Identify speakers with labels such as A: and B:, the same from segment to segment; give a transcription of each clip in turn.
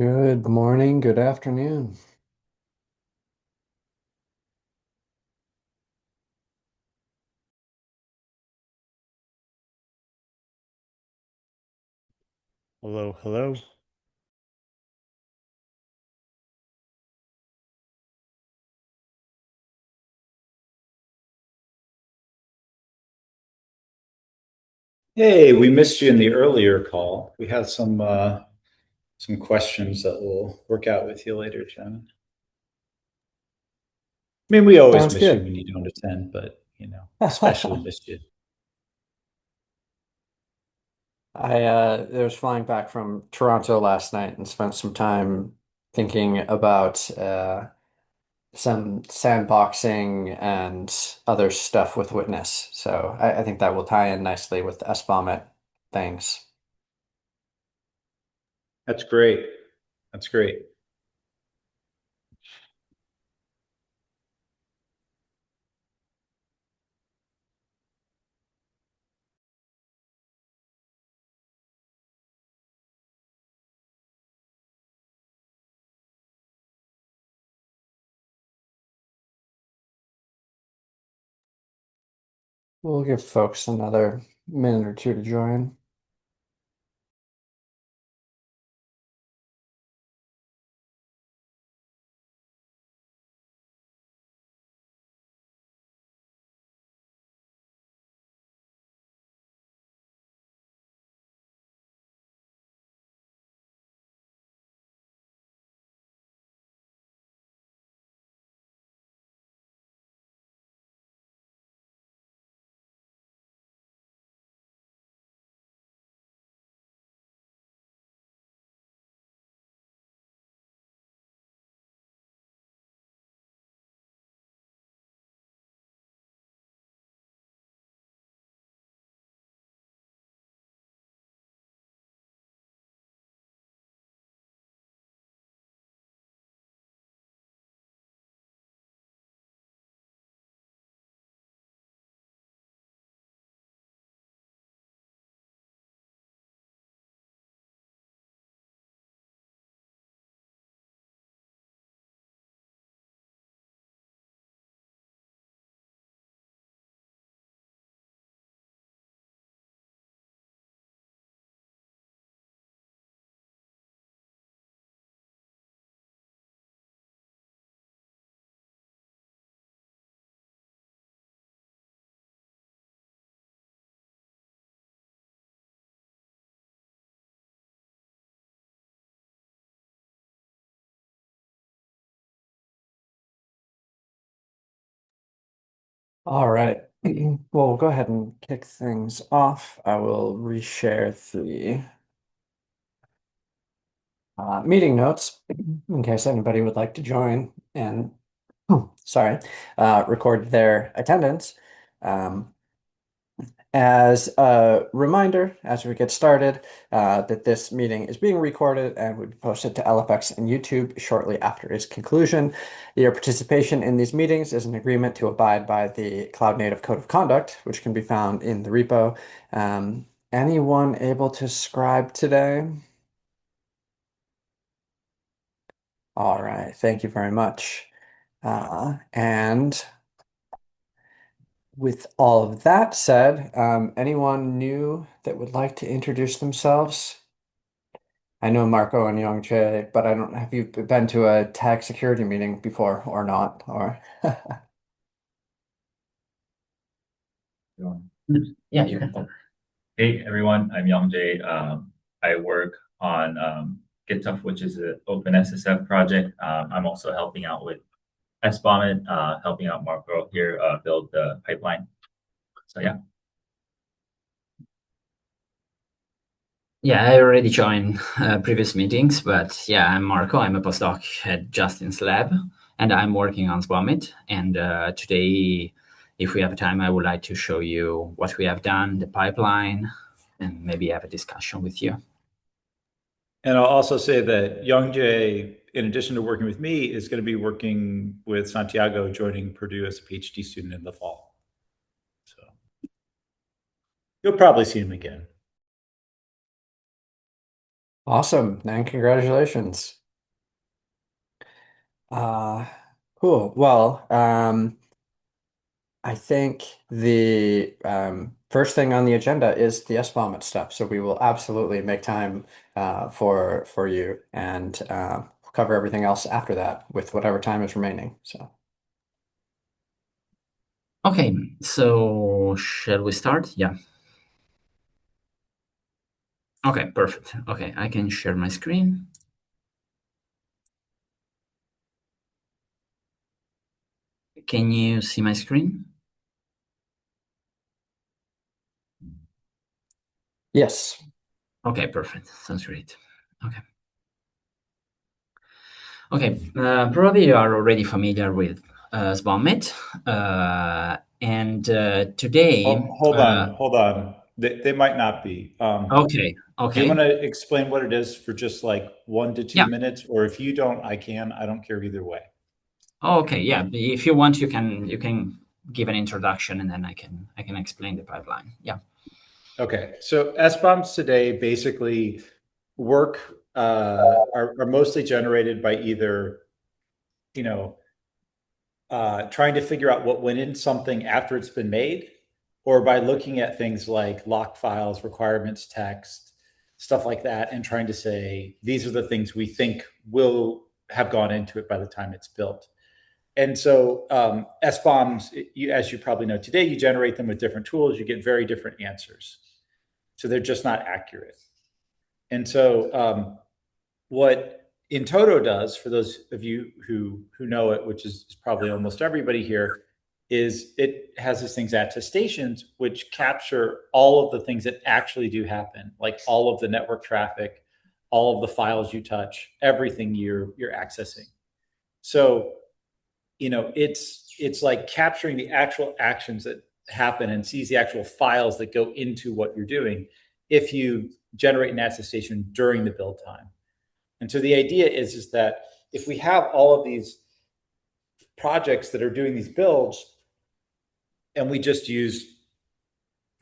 A: Good morning, good afternoon.
B: Hello, hello.
C: Hey, we missed you in the earlier call. We had some questions that we'll work out with you later, Jen. I mean, we always
A: Sounds
C: miss you
A: good.
C: when you don't attend, but especially missed you.
A: I was flying back from Toronto last night and spent some time thinking about some sandboxing and other stuff with Witness. So I think that will tie in nicely with the SBOMIT things.
C: That's great. That's great.
A: We'll give folks another minute or two to join. All right. Well, we'll go ahead and kick things off. I will reshare the meeting notes in case anybody would like to join and sorry, record their attendance. Um, as a reminder, as we get started, that this meeting is being recorded and will be posted to LFX and YouTube shortly after its conclusion. Your participation in these meetings is an agreement to abide by the Cloud Native Code of Conduct, which can be found in the repo. Anyone able to scribe today? All right, thank you very much. And with all of that said, anyone new that would like to introduce themselves? I know Marco and Young Jae, but I don't have you been to a tag security meeting before or not? Or
D: Yeah, you can. Hey everyone, I'm Young Jae. I work on GitHub, which is an OpenSSF project. I'm also helping out with SBOMIT, helping out Marco here build the pipeline. So yeah.
E: Yeah, I already joined previous meetings, but yeah, I'm Marco. I'm a postdoc at Justin's lab, and I'm working on SBOMIT. And today, if we have time, I would like to show you what we have done, the pipeline, and maybe have a discussion with you.
C: And I'll also say that Youngjae, in addition to working with me, is going to be working with Santiago, joining Purdue as a PhD student in the fall. So you'll probably see him again.
A: Awesome, and congratulations. Cool. Well, I think the first thing on the agenda is the SBOMit stuff. So we will absolutely make time for you and cover everything else after that with whatever time is remaining. So
E: Okay, so shall we start? Yeah. Okay, perfect. Okay, I can share my screen. Can you see my screen?
A: yes.
E: Okay, perfect. Sounds great. Okay. Okay, probably you are already familiar with SBOMit. And today,
C: Hold on. They might not be.
E: okay,
C: Do you want
E: okay.
C: to explain what it is for just like 1 to 2
E: Yeah.
C: minutes? Or if you don't, I can. I don't care either way.
E: Okay, yeah. If you want, you can give an introduction, and then I can explain the pipeline. Yeah.
C: Okay. So SBOMs today basically work are mostly generated by either, you know, trying to figure out what went in something after it's been made, or by looking at things like lock files, requirements text, stuff like that, and trying to say, these are the things we think will have gone into it by the time it's built. And so SBOMs, as you probably know today, you generate them with different tools, you get very different answers. So they're just not accurate. And so what Intoto does, for those of you who know it, which is probably almost everybody here, is it has these things, attestations, which capture all of the things that actually do happen, like all of the network traffic, all of the files you touch, everything you're accessing. So, it's like capturing the actual actions that happen and sees the actual files that go into what you're doing if you generate an attestation during the build time. And so the idea is that if we have all of these projects that are doing these builds, and we just use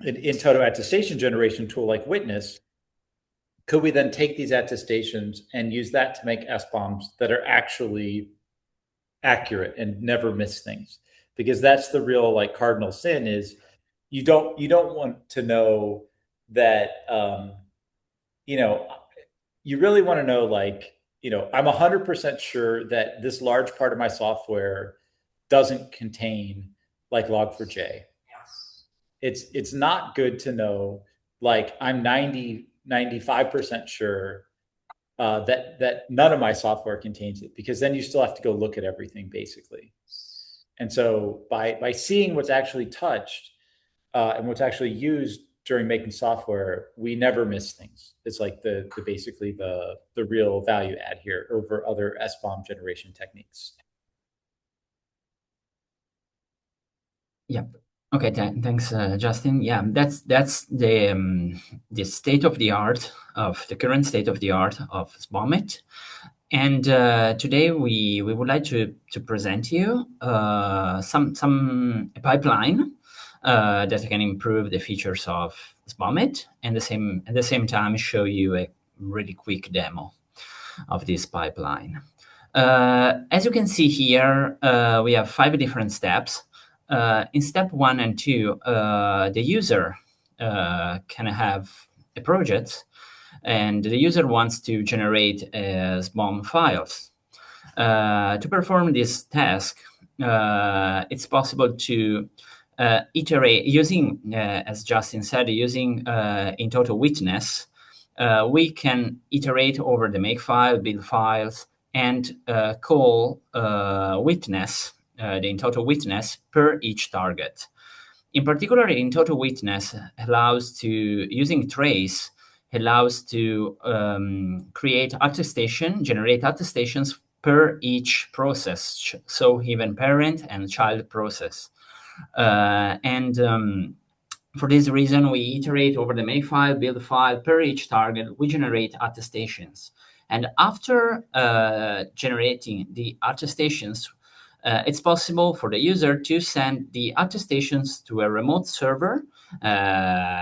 C: an Intoto attestation generation tool like Witness, could we then take these attestations and use that to make SBOMs that are actually accurate and never miss things? Because that's the real like cardinal sin, is you don't want to know that you really want to know, like, I'm 100% sure that this large part of my software doesn't contain like log4j. It's not good to know, like, I'm 95% sure that none of my software contains it, because then you still have to go look at everything basically. And so by seeing what's actually touched and what's actually used during making software, we never miss things. It's like the basically the real value add here over other SBOM generation techniques.
E: Yeah. Okay. Thanks, Justin. Yeah, that's the state of the art of the current state of the art of SBOMit. And today we would like to present you some pipeline that can improve the features of SBOMit, and at the same time show you a really quick demo of this pipeline. As you can see here, we have 5 different steps. In step 1 and 2, the user can have a project, and the user wants to generate SBOM files. To perform this task, it's possible to iterate using, as Justin said, using Intoto Witness. We can iterate over the makefile, build files, and call Witness, the Intoto Witness, per each target. In particular, Intoto Witness allows to, using trace, allows to create generate attestations per each process, so even parent and child process. For this reason, we iterate over the makefile, build file per each target. We generate attestations. And after generating the attestations, it's possible for the user to send the attestations to a remote server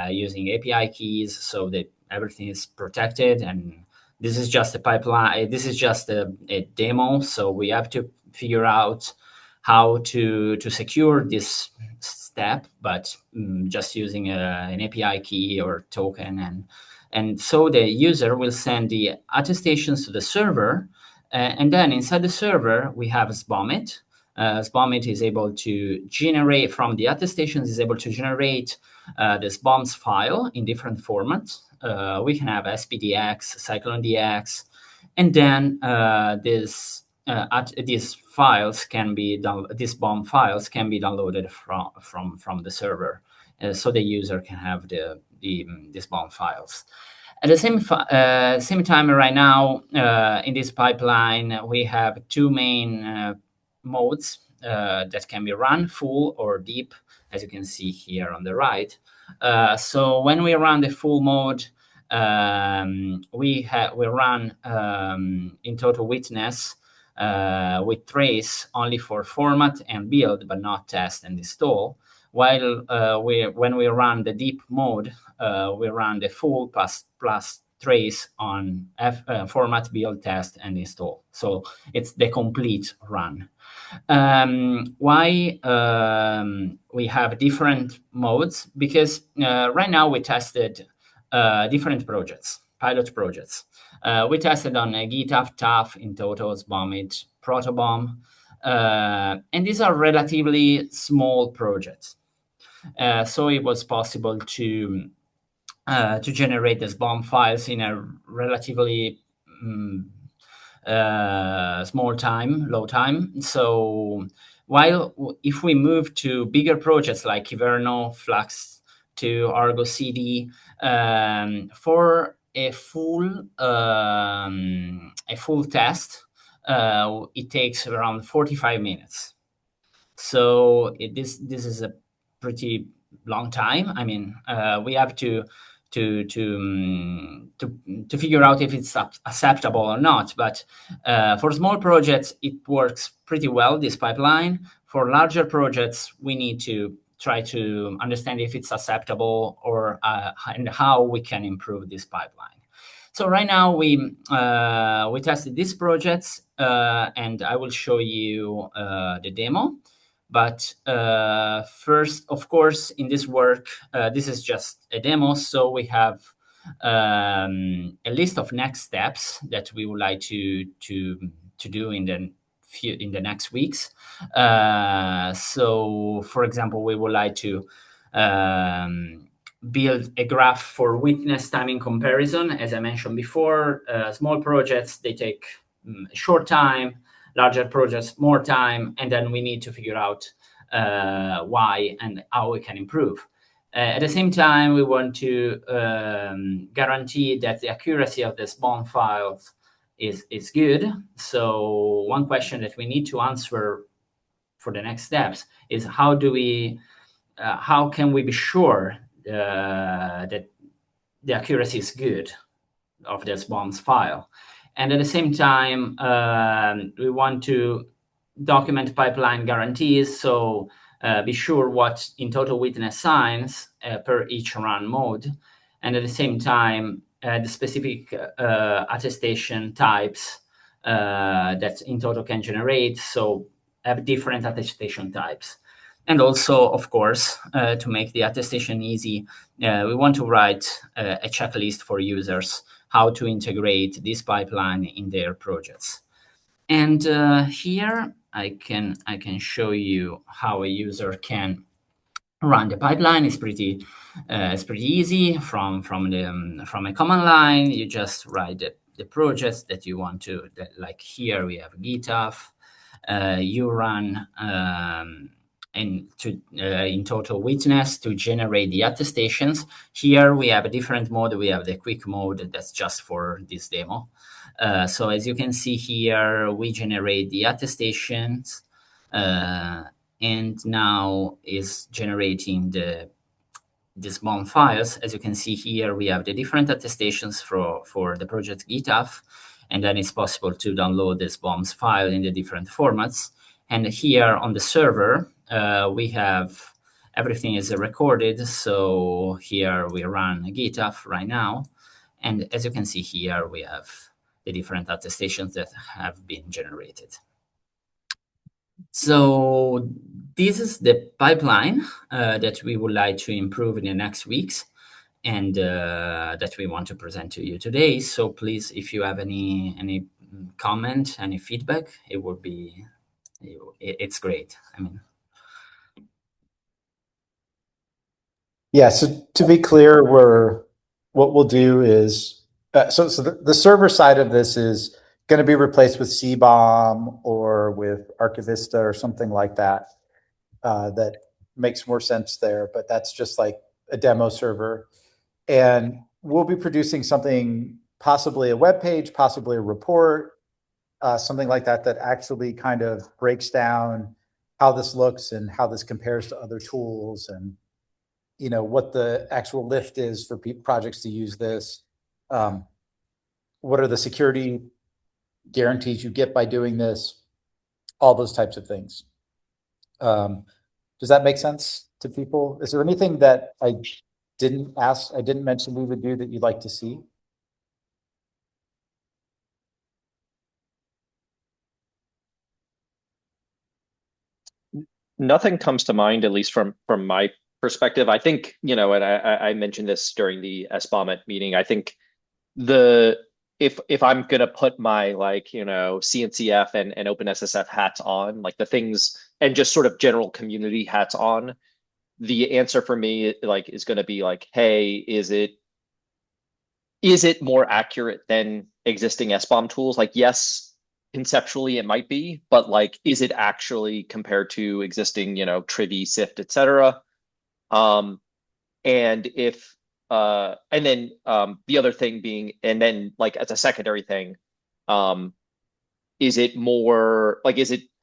E: using API keys, so that everything is protected and This is just a pipeline. This is just a demo. So we have to figure out how to secure this step, but just using an API key or token. And so the user will send the attestations to the server. And then inside the server, we have SBOMIT. SBOMIT is able to generate from the attestations, is able to generate the SBOMs file in different formats. We can have SPDX, CycloneDX, and then these files can be these BOM files can be downloaded from the server, so the user can have these BOM files. At the same time, right now in this pipeline, we have two main modes that can be run: full or deep, as you can see here on the right. So when we run the full mode, we run in total witness with trace only for format and build, but not test and install. While when we run the deep mode, we run the full plus trace on format, build, test, and install. So it's the complete run. Why we have different modes? Because right now we tested different projects, pilot projects. We tested on GitHub, TUF, in total, SBOMIT, Protobom, and these are relatively small projects. So it was possible to generate the SBOM files in a relatively small time, low time. So while if we move to bigger projects like Kyverno, Flux, to Argo CD, for a full test, it takes around 45 minutes. So this is a pretty long time. I mean, we have to figure out if it's acceptable or not. But for small projects, it works pretty well, this pipeline. For larger projects, we need to try to understand if it's acceptable or and how we can improve this pipeline. So right now we tested these projects, and I will show you the demo. But first, of course, in this work, this is just a demo. So we have a list of next steps that we would like to do in the next weeks. So, for example, we would like to build a graph for witness timing comparison. As I mentioned before, small projects, they take a short time. Larger projects, more time, and then we need to figure out why and how we can improve. At the same time, we want to guarantee that the accuracy of the SBOM files is good. So one question that we need to answer for the next steps is how can we be sure that the accuracy is good of the SBOM's file? And at the same time, we want to document pipeline guarantees. So be sure what in total witness signs per each run mode. And at the same time, the specific attestation types that in total can generate. So have different attestation types. And also, of course, to make the attestation easy, we want to write a checklist for users how to integrate this pipeline in their projects. And here I can show you how a user can run the pipeline. It's pretty easy from a command line. You just write the projects that you want to. Like here we have GitHub. You run in total witness to generate the attestations. Here we have a different mode. We have the quick mode that's just for this demo. So as you can see here, we generate the attestations, and now is generating the SBOM files. As you can see here, we have the different attestations for the project GitHub, and then it's possible to download the SBOM's file in the different formats. And here on the server, we have everything is recorded. So here we run GitHub right now. And as you can see here, we have the different attestations that have been generated. So this is the pipeline that we would like to improve in the next weeks, and that we want to present to you today. So please, if you have any comment, any feedback, it would be, it's great. I mean,
C: Yeah, so to be clear, what we'll do is so the server side of this is going to be replaced with CBOM or with Archivista or something like that. That makes more sense there, but that's just like a demo server. And we'll be producing something, possibly a web page, possibly a report, something like that, that actually kind of breaks down how this looks and how this compares to other tools, and what the actual lift is for projects to use this. What are the security guarantees you get by doing this? All those types of things. Does that make sense to people? Is there anything that I didn't mention we would do that you'd like to see?
F: Nothing comes to mind, at least from my perspective. I think, and I mentioned this during the SBOM meeting. I think if I'm gonna put my CNCF and OpenSSF hats on, like the things, and just sort of general community hats on, the answer for me is gonna be like, hey, is it more accurate than existing SBOM tools? Like, yes, conceptually it might be, but is it actually compared to existing, Trivy, SIFT, etc.? And if and then the other thing being, and then as a secondary thing, is it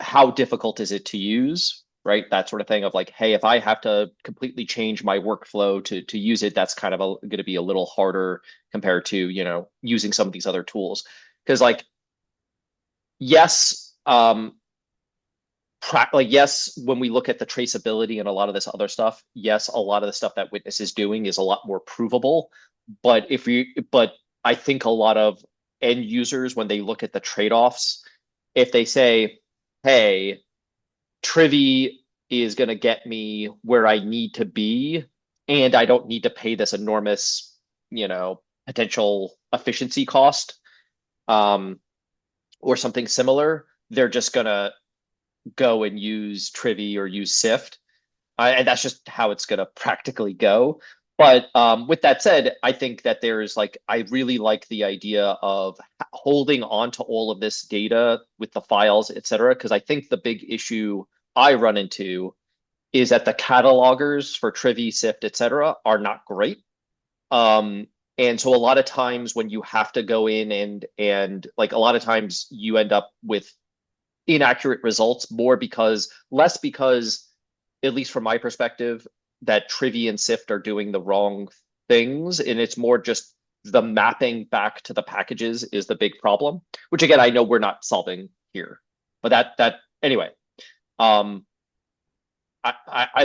F: how difficult is it to use, right? That sort of thing of hey, if I have to completely change my workflow to use it, that's kind of going to be a little harder compared to, using some of these other tools. Because yes, yes, when we look at the traceability and a lot of this other stuff, yes, a lot of the stuff that Witness is doing is a lot more provable. But I think a lot of end users, when they look at the trade-offs, if they say, hey, Trivy is going to get me where I need to be, and I don't need to pay this enormous, potential efficiency cost, or something similar, they're just going to go and use Trivy or use SIFT. And that's just how it's going to practically go. But with that said, I think that there's I really like the idea of holding on to all of this data with the files, et cetera, because I think the big issue I run into is that the catalogers for Trivy, SIFT, et cetera, are not great. And so a lot of times when you have to go in and a lot of times you end up with inaccurate results, less because, at least from my perspective, that Trivy and SIFT are doing the wrong things, and it's more just the mapping back to the packages is the big problem, which again, I know we're not solving here, but that anyway, I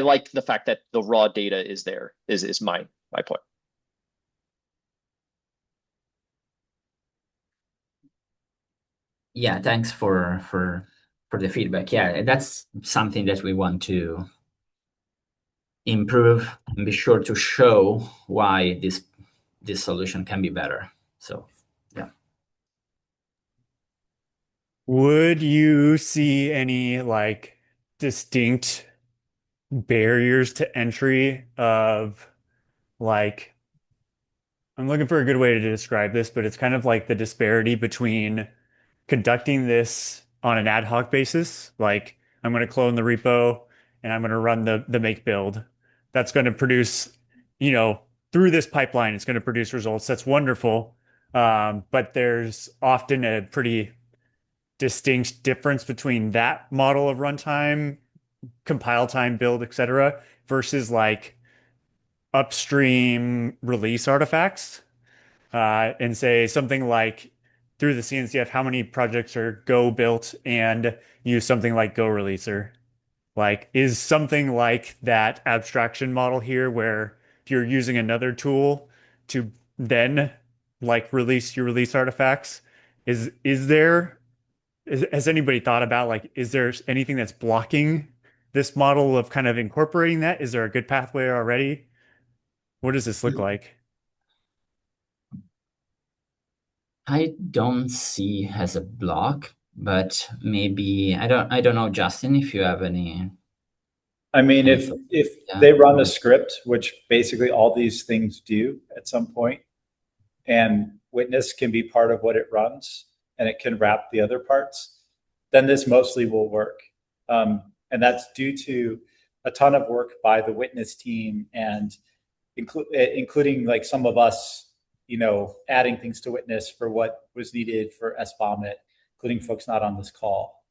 F: like the fact that the raw data is there is my point.
E: yeah, thanks for the feedback. Yeah, that's something that we want to improve and be sure to show why this solution can be better. So yeah.
B: Would you see any distinct barriers to entry of I'm looking for a good way to describe this, but it's kind of like the disparity between conducting this on an ad hoc basis. I'm going to clone the repo and I'm going to run the make build. That's going to produce, through this pipeline, it's going to produce results. That's wonderful. But there's often a pretty distinct difference between that model of runtime, compile time, build, etc., versus upstream release artifacts. And say something like through the CNCF, how many projects are Go built and use something like Go Releaser? Is something like that abstraction model here where if you're using another tool to then release your release artifacts, has anybody thought about like, is there anything that's blocking this model of kind of incorporating that? Is there a good pathway already? What does this look like?
E: I don't see as a block, but maybe I don't know, Justin, if you have any.
C: I mean,
E: any
C: if
E: thought-
C: if
E: Yeah.
C: they run a script, which basically all these things do at some point, and witness can be part of what it runs, and it can wrap the other parts, then this mostly will work. And that's due to a ton of work by the witness team and including like some of us, adding things to witness for what was needed for SBOMIT, including folks not on this call.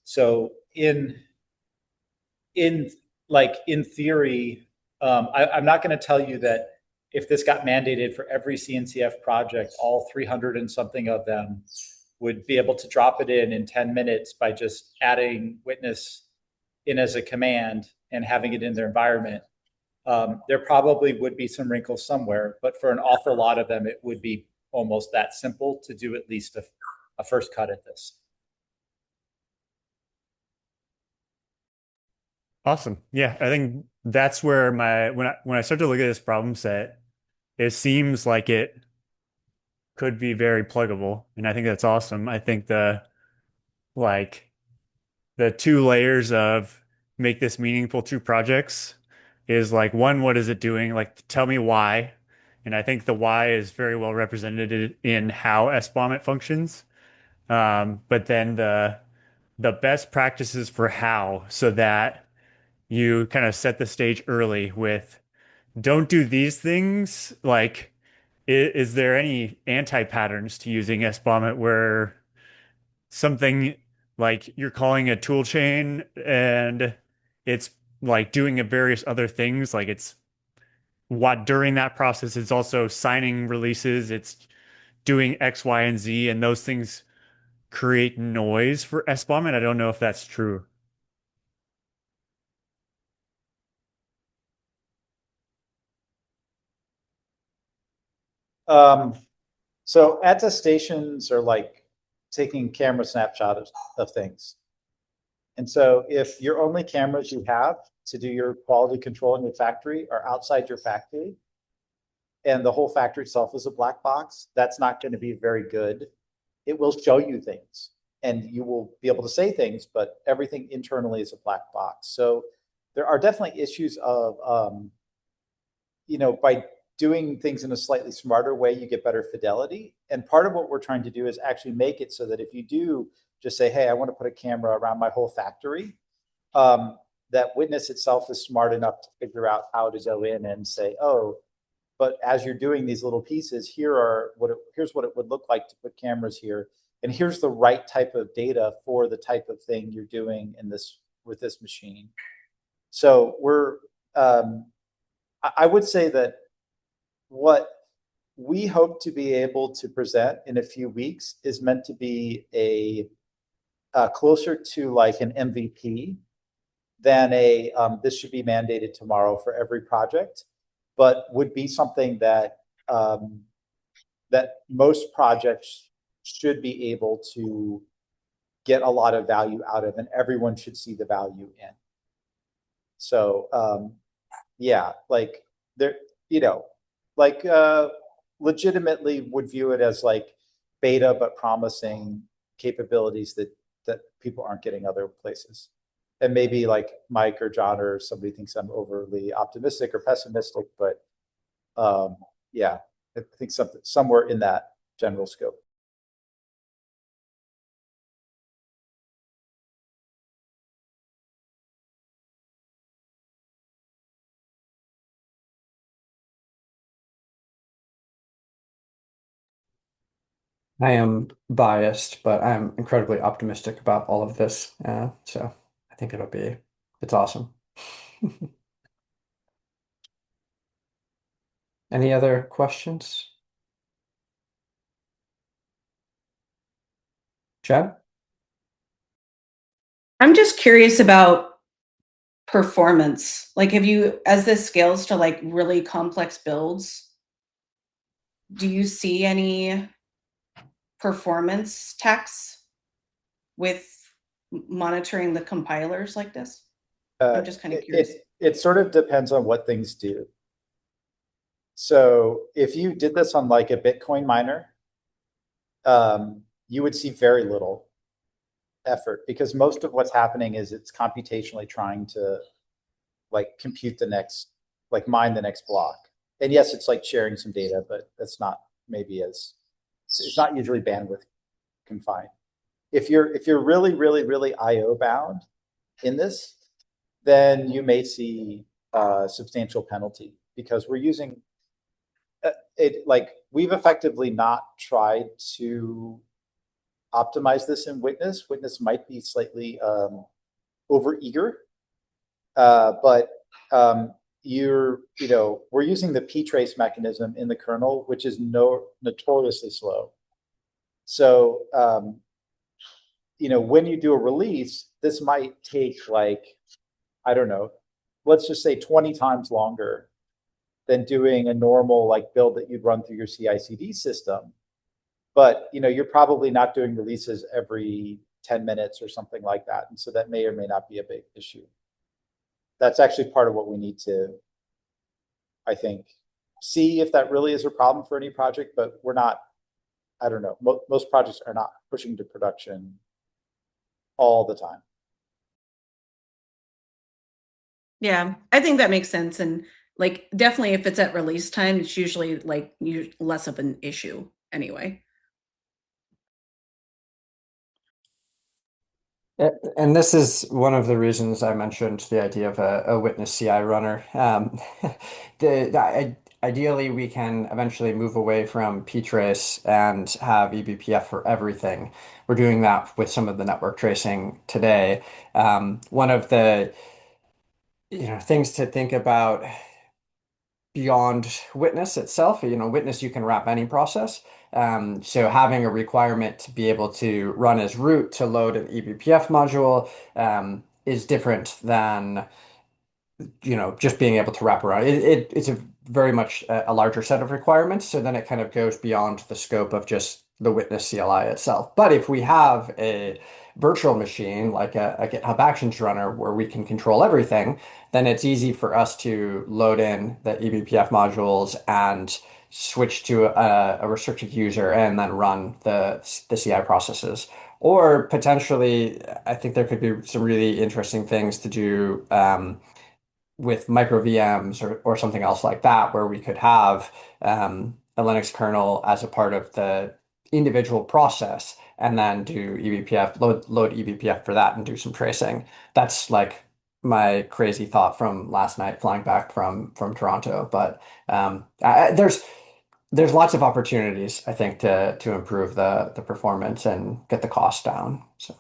C: So in theory, I'm not going to tell you that if this got mandated for every CNCF project, all 300 and something of them would be able to drop it in 10 minutes by just adding witness in as a command and having it in their environment. There probably would be some wrinkles somewhere, but for an awful lot of them, it would be almost that simple to do at least a first cut at this.
B: Awesome. Yeah, I think that's where when I start to look at this problem set, it seems like it could be very pluggable, and I think that's awesome. I think like the two layers of make this meaningful to projects is like, one, what is it doing? Like, tell me why. And I think the why is very well represented in how SBOMIT functions. But then the best practices for how, so that you kind of set the stage early with, don't do these things. Like, is there any anti-patterns to using SBOMIT where something like you're calling a tool chain and it's like doing a various other things, like it's what during that process it's also signing releases, it's doing X, Y, and Z, and those things create noise for SBOMIT. I don't know if that's true.
C: So attestations are like taking camera snapshots of things. And so if your only cameras you have to do your quality control in your factory are outside your factory, and the whole factory itself is a black box, that's not going to be very good. It will show you things and you will be able to say things, but everything internally is a black box. So there are definitely issues of, by doing things in a slightly smarter way, you get better fidelity. And part of what we're trying to do is actually make it so that if you do just say, hey, I want to put a camera around my whole factory, that witness itself is smart enough to figure out how to go in and say, oh, but as you're doing these little pieces, here's what it would look like to put cameras here. And here's the right type of data for the type of thing you're doing with this machine. So I would say that what we hope to be able to present in a few weeks is meant to be a closer to like an MVP than this should be mandated tomorrow for every project, but would be something that that most projects should be able to get a lot of value out of, and everyone should see the value in. So yeah, like there, legitimately would view it as like beta, but promising capabilities that people aren't getting other places. And maybe like Mike or John or somebody thinks I'm overly optimistic or pessimistic, but yeah, I think somewhere in that general scope.
A: I am biased, but I'm incredibly optimistic about all of this. So I think it's awesome. Any other questions? Chad?
G: I'm just curious about performance. Like, as this scales to like really complex builds, do you see any performance tax with monitoring the compilers like this? I'm just kind of curious.
C: It sort of depends on what things do. So if you did this on like a Bitcoin miner, you would see very little effort because most of what's happening is it's computationally trying to like compute the next, like mine the next block. And yes, it's like sharing some data, but that's not maybe as, it's not usually bandwidth confined. If you're really IO bound in this, then you may see a substantial penalty because we're using it, like we've effectively not tried to optimize this in Witness. Witness might be slightly over eager, but we're using the ptrace mechanism in the kernel, which is notoriously slow. So when you do a release, this might take like, I don't know, let's just say 20 times longer than doing a normal like build that you'd run through your CI/CD system. But you're probably not doing releases every 10 minutes or something like that. And so that may or may not be a big issue. That's actually part of what we need to, I think, see if that really is a problem for any project, but we're not, I don't know, most projects are not pushing to production all the time.
G: Yeah, I think that makes sense. And like, definitely if it's at release time, it's usually like less of an issue anyway.
A: And this is one of the reasons I mentioned the idea of a witness CI runner. Ideally, we can eventually move away from ptrace and have eBPF for everything. We're doing that with some of the network tracing today. One of the things to think about beyond witness itself, witness you can wrap any process. So having a requirement to be able to run as root to load an eBPF module is different than just being able to wrap around. It's a very much a larger set of requirements. So then it kind of goes beyond the scope of just the witness CLI itself. But if we have a virtual machine like a GitHub Actions runner where we can control everything, then it's easy for us to load in the eBPF modules and switch to a restricted user and then run the CI processes. Or potentially, I think there could be some really interesting things to do with micro VMs or something else like that, where we could have a Linux kernel as a part of the individual process and then do eBPF, load eBPF for that and do some tracing. That's like my crazy thought from last night flying back from Toronto. But there's lots of opportunities, I think, to improve the performance and get the cost down. So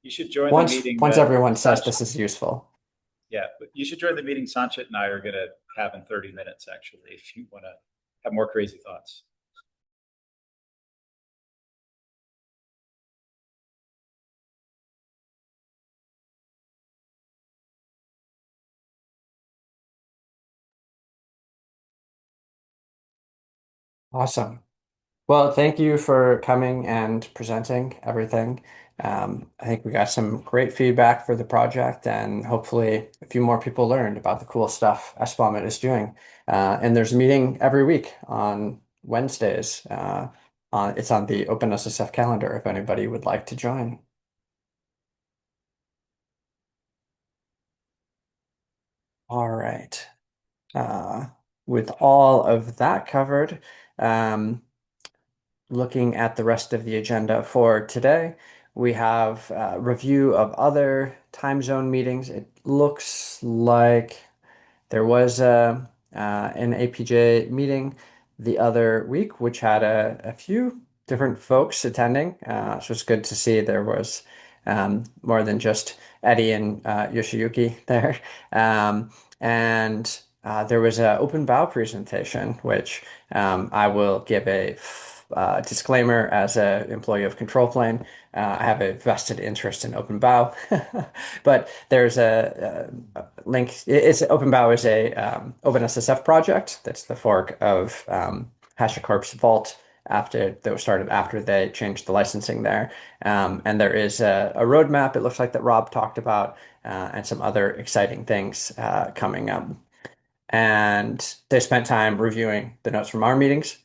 C: you should join
A: once
C: the meeting.
A: Once everyone says this is useful.
C: Yeah, but you should join the meeting Sanchit and I are going to have in 30 minutes, actually, if you want to have more crazy thoughts.
A: Awesome. Well, thank you for coming and presenting everything. I think we got some great feedback for the project, and hopefully a few more people learned about the cool stuff SBOMit is doing. And there's a meeting every week on Wednesdays. It's on the OpenSSF calendar if anybody would like to join. All right. With all of that covered, looking at the rest of the agenda for today, we have a review of other time zone meetings. It looks like there was an APJ meeting the other week, which had a few different folks attending. So it's good to see there was more than just Eddie and Yoshiyuki there. And there was an OpenBOW presentation, which I will give a disclaimer as an employee of Control Plane. I have a vested interest in OpenBOW, but there's a link. OpenBOW is a OpenSSF project. That's the fork of HashiCorp's Vault after that was started after they changed the licensing there. And there is a roadmap, it looks like, that Rob talked about, and some other exciting things coming up. And they spent time reviewing the notes from our meetings.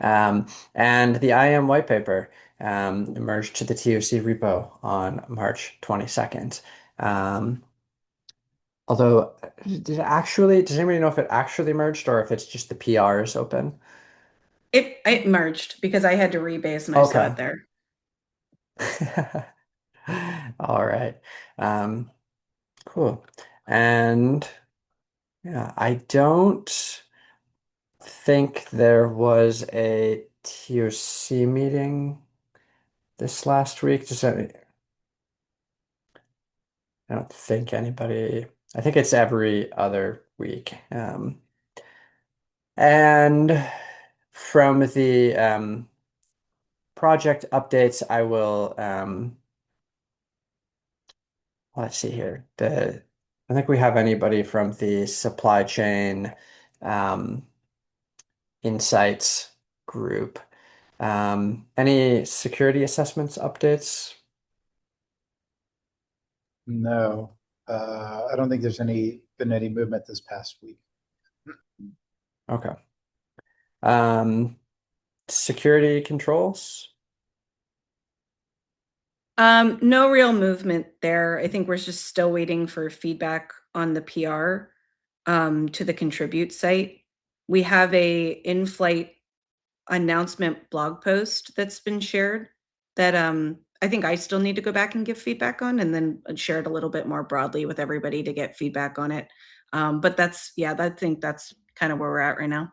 A: Um, and the IAM white paper emerged to the TOC repo on March 22nd. Um, Although, does anybody know if it actually merged or if it's just the PR is open?
G: It merged because I had to rebase and I saw
A: Okay.
G: it there.
A: All right. Um, cool. And yeah, I don't think there was a TOC meeting this last week. I don't think anybody, I think it's every other week. And from the project updates, I will let's see here. I think we have anybody from the supply chain um, insights group. Any security assessments updates?
C: No, I don't think there's been any movement this past week.
A: Okay. Um, Security controls?
G: No real movement there. I think we're just still waiting for feedback on the PR to the contribute site. We have a in-flight announcement blog post that's been shared that I think I still need to go back and give feedback on, and then share it a little bit more broadly with everybody to get feedback on it. But I think that's kind of where we're at right now.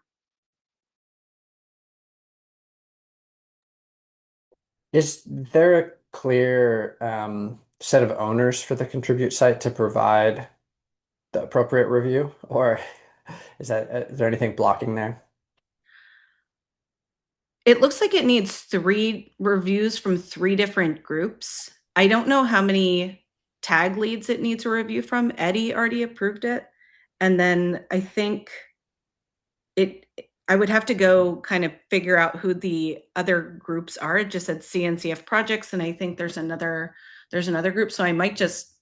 A: Is there a clear set of owners for the contribute site to provide the appropriate review, or is there anything blocking there?
G: It looks like it needs 3 reviews from 3 different groups. I don't know how many tag leads it needs a review from. Eddie already approved it. And then I think it I would have to go kind of figure out who the other groups are. It just said CNCF projects, and I think there's another group. So I might just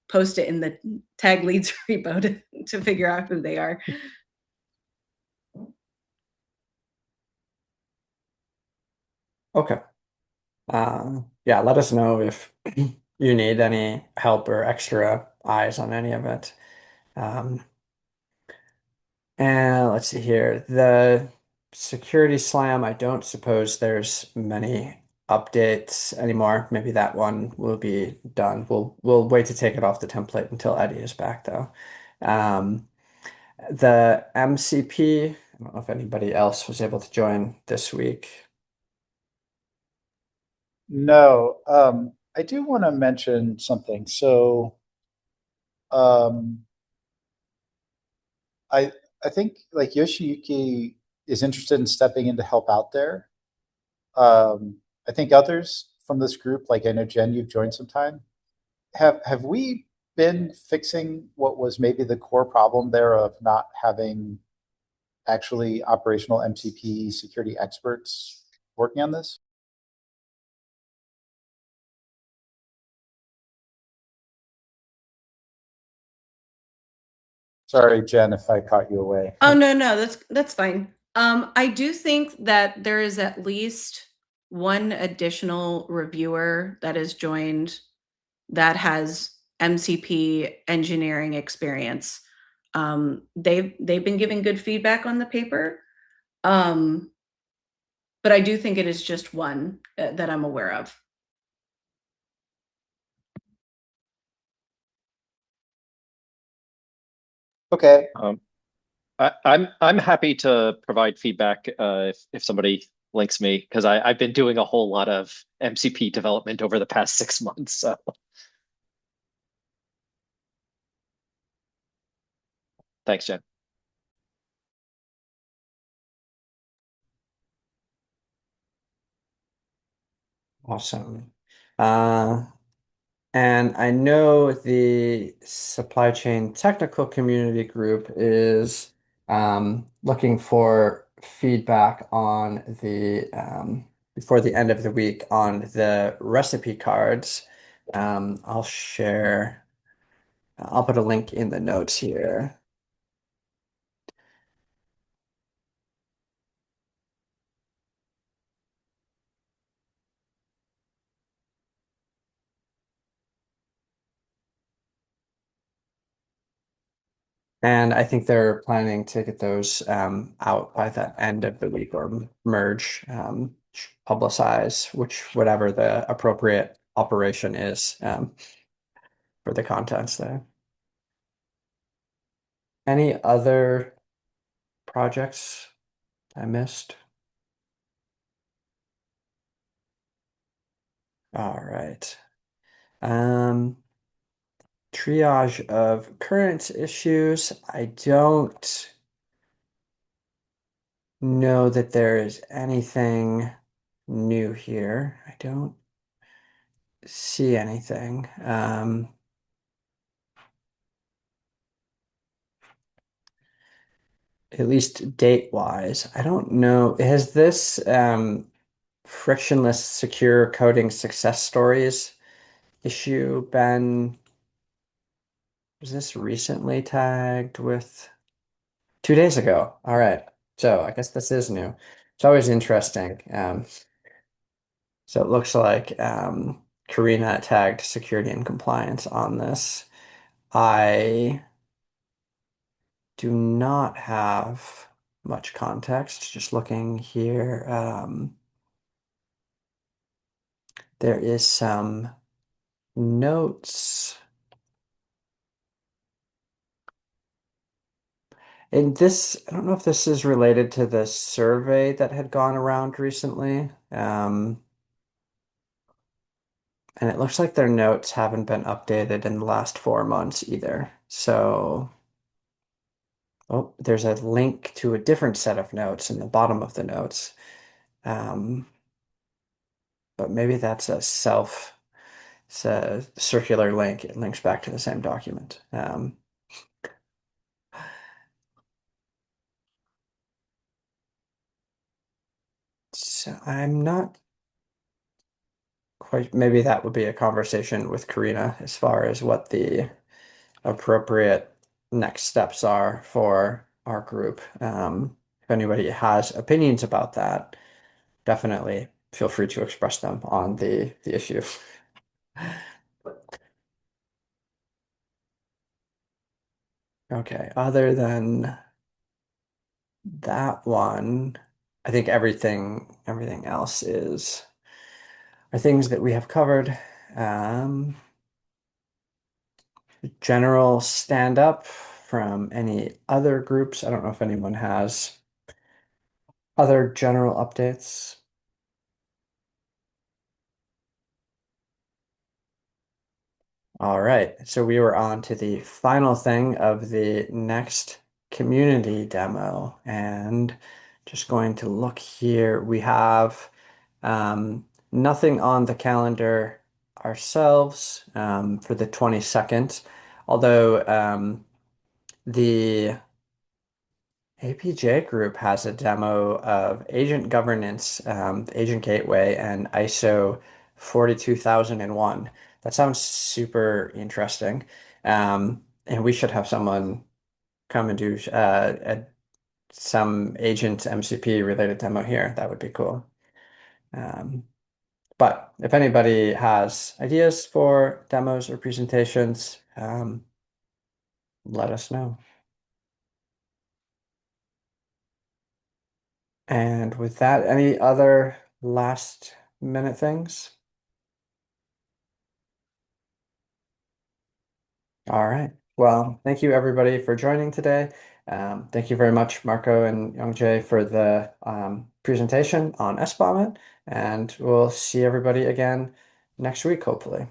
G: post it in the tag leads repo to figure out who they are.
A: Okay. Yeah, let us know if you need any help or extra eyes on any of it. Um, and let's see here. The security slam, I don't suppose there's many updates anymore. Maybe that one will be done. We'll wait to take it off the template until Eddie is back though. Um, the MCP, I don't know if anybody else was able to join this week.
C: No, I do want to mention something. So, um, I I think like Yoshiyuki is interested in stepping in to help out there. I think others from this group, like I know Jen, you've joined some time. Have we been fixing what was maybe the core problem there of not having actually operational MCP security experts working on this? Sorry, Jen, if I caught you away.
G: Oh, no, that's fine. I do think that there is at least one additional reviewer that has joined that has MCP engineering experience. They've been giving good feedback on the paper, um, but I do think it is just one that I'm aware of.
C: Okay.
F: I'm happy to provide feedback if somebody links me because I've been doing a whole lot of MCP development over the past 6 months. So thanks, Jen.
A: Awesome. Uh, and I know the supply chain technical community group is looking for feedback on the before the end of the week on the recipe cards. I'll share. I'll put a link in the notes here. And I think they're planning to get those out by the end of the week or merge, publicize, whatever the appropriate operation is for the contents there. Any other projects I missed? All right. Triage of current issues. I don't know that there is anything new here. I don't see anything. At least date-wise. I don't know. Has this frictionless secure coding success stories issue been, was this recently tagged with 2 days ago? All right. So I guess this is new. It's always interesting. So it looks like Karina tagged security and compliance on this. I do not have much context. Just looking here. There is some notes. And this, I don't know if this is related to the survey that had gone around recently. And it looks like their notes haven't been updated in the last 4 months either. So, oh, there's a link to a different set of notes in the bottom of the notes. But maybe that's it's a circular link. It links back to the same document. So I'm not quite, maybe that would be a conversation with Karina as far as what the appropriate next steps are for our group. If anybody has opinions about that, definitely feel free to express them on the issue. Okay, other than that one, I think everything else are things that we have covered. General stand up from any other groups. I don't know if anyone has other general updates. All right, so we were on to the final thing of the next community demo, and just going to look here. We have nothing on the calendar ourselves for the 22nd, although the APJ group has a demo of agent governance, agent gateway, and ISO 42001. That sounds super interesting. And we should have someone come and do some agent MCP related demo here. That would be cool. But if anybody has ideas for demos or presentations, let us know. And with that, any other last minute things? All right. Well, thank you everybody for joining today. Thank you very much, Marco and Youngjae, for the presentation on SBOMIT, and we'll see everybody again next week, hopefully.